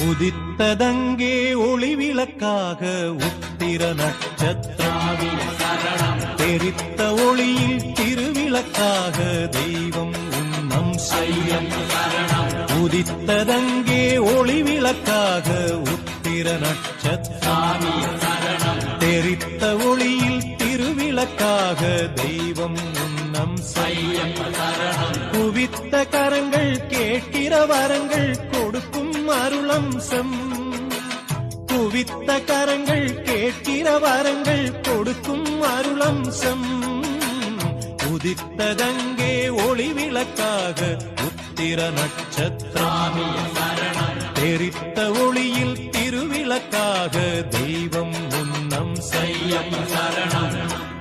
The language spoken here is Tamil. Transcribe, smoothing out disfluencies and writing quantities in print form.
உதித்ததங்கே ஒளிவிளக்காக உத்திர நட்சத்திரம் தெரித்த ஒளியில் திருவிளக்காக தெய்வம் உன்னம் செய்யம். உதித்ததங்கே ஒளிவிளக்காக உத்திர நட்சத்திரம் தெரித்த ஒளியில் திருவிளக்காக தெய்வம் உன்னம் செய்யம். குவித்த கரங்கள் கேட்கிற வரங்கள் கொடுக்கும் அருளம்சம். குவித்த கரங்கள் கேட்கிற வரங்கள் கொடுக்கும் அருளம்சம். உதித்ததங்கே ஒளிவிளக்காக உத்திர நட்சத்திரம் தெரித்த ஒளியில் திருவிளக்காக தெய்வம் உன்னம் செய்யம். சரணம்